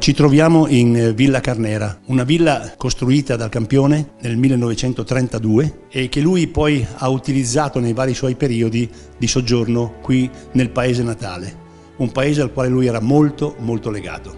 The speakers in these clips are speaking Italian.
Ci troviamo in Villa Carnera, una villa costruita dal campione nel 1932 e che lui poi ha utilizzato nei vari suoi periodi di soggiorno qui nel paese natale, un paese al quale lui era molto legato.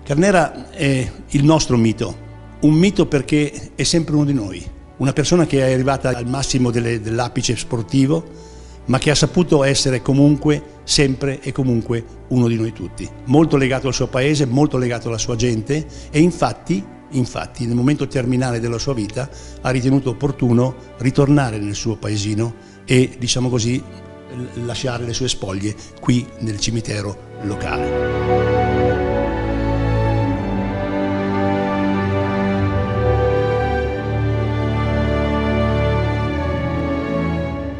Carnera è il nostro mito, un mito perché è sempre uno di noi, una persona che è arrivata al massimo dell'apice sportivo, ma che ha saputo essere comunque, sempre e comunque uno di noi tutti. Molto legato al suo paese, molto legato alla sua gente e infatti nel momento terminale della sua vita ha ritenuto opportuno ritornare nel suo paesino e, diciamo così, lasciare le sue spoglie qui nel cimitero locale.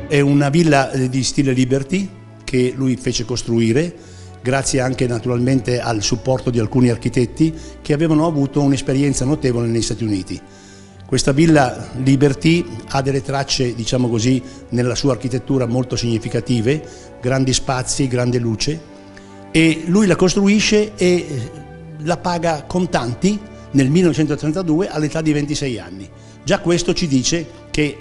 È una villa di stile Liberty che lui fece costruire, grazie anche naturalmente al supporto di alcuni architetti che avevano avuto un'esperienza notevole negli Stati Uniti. Questa villa Liberty ha delle tracce, diciamo così, nella sua architettura molto significative, grandi spazi, grande luce, e lui la costruisce e la paga contanti nel 1932 all'età di 26 anni. Già questo ci dice che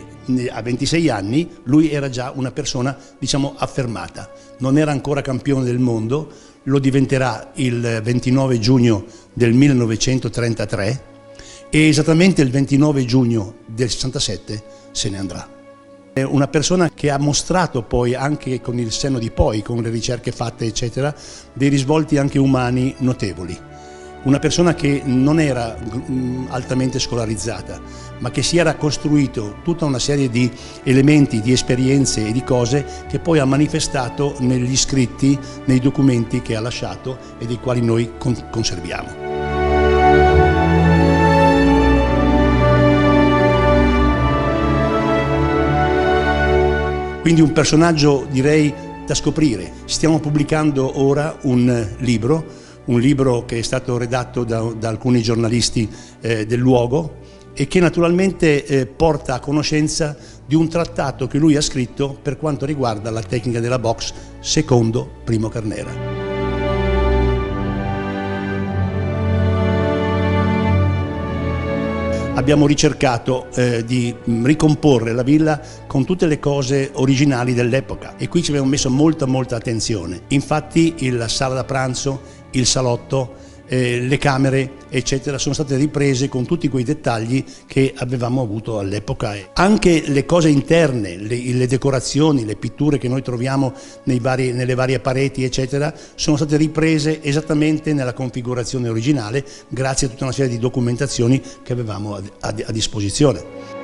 a 26 anni lui era già una persona, diciamo, affermata. Non era ancora campione del mondo, lo diventerà il 29 giugno del 1933 e esattamente il 29 giugno del 67 se ne andrà. È una persona che ha mostrato poi, anche con il senno di poi, con le ricerche fatte eccetera, dei risvolti anche umani notevoli. Una persona che non era altamente scolarizzata, ma che si era costruito tutta una serie di elementi, di esperienze e di cose che poi ha manifestato negli scritti, nei documenti che ha lasciato e dei quali noi conserviamo. Quindi un personaggio, direi, da scoprire. Stiamo pubblicando ora un libro che è stato redatto da alcuni giornalisti del luogo e che naturalmente porta a conoscenza di un trattato che lui ha scritto per quanto riguarda la tecnica della boxe secondo Primo Carnera. Abbiamo ricercato di ricomporre la villa con tutte le cose originali dell'epoca e qui ci abbiamo messo molta attenzione. Infatti la sala da pranzo, il salotto, le camere eccetera sono state riprese con tutti quei dettagli che avevamo avuto all'epoca. Anche le cose interne, le decorazioni, le pitture che noi troviamo nelle varie pareti eccetera sono state riprese esattamente nella configurazione originale grazie a tutta una serie di documentazioni che avevamo a disposizione.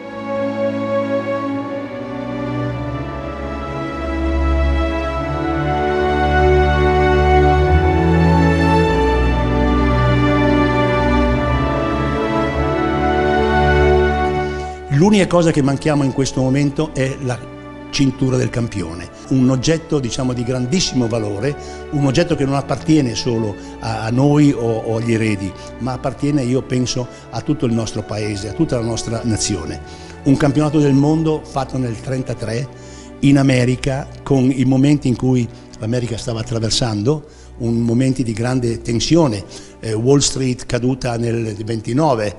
L'unica cosa che manchiamo in questo momento è la cintura del campione, un oggetto, diciamo, di grandissimo valore, un oggetto che non appartiene solo a noi o agli eredi, ma appartiene, io penso, a tutto il nostro paese, a tutta la nostra nazione. Un campionato del mondo fatto nel 1933 in America, con i momenti in cui l'America stava attraversando, momenti di grande tensione, Wall Street caduta nel 29,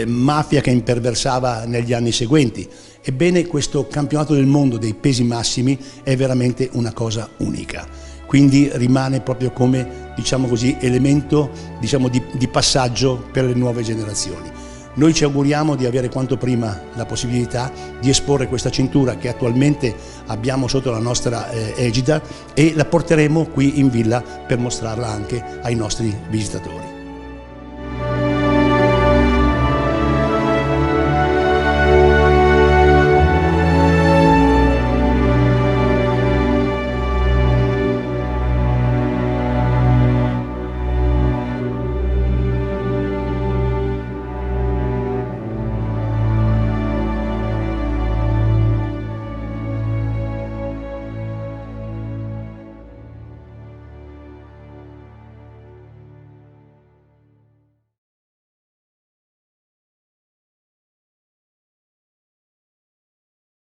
mafia che imperversava negli anni seguenti. Ebbene, questo campionato del mondo dei pesi massimi è veramente una cosa unica. Quindi rimane proprio come, diciamo così, elemento, diciamo, di passaggio per le nuove generazioni. Noi ci auguriamo di avere quanto prima la possibilità di esporre questa cintura che attualmente abbiamo sotto la nostra egida e la porteremo qui in villa per mostrarla anche ai nostri visitatori.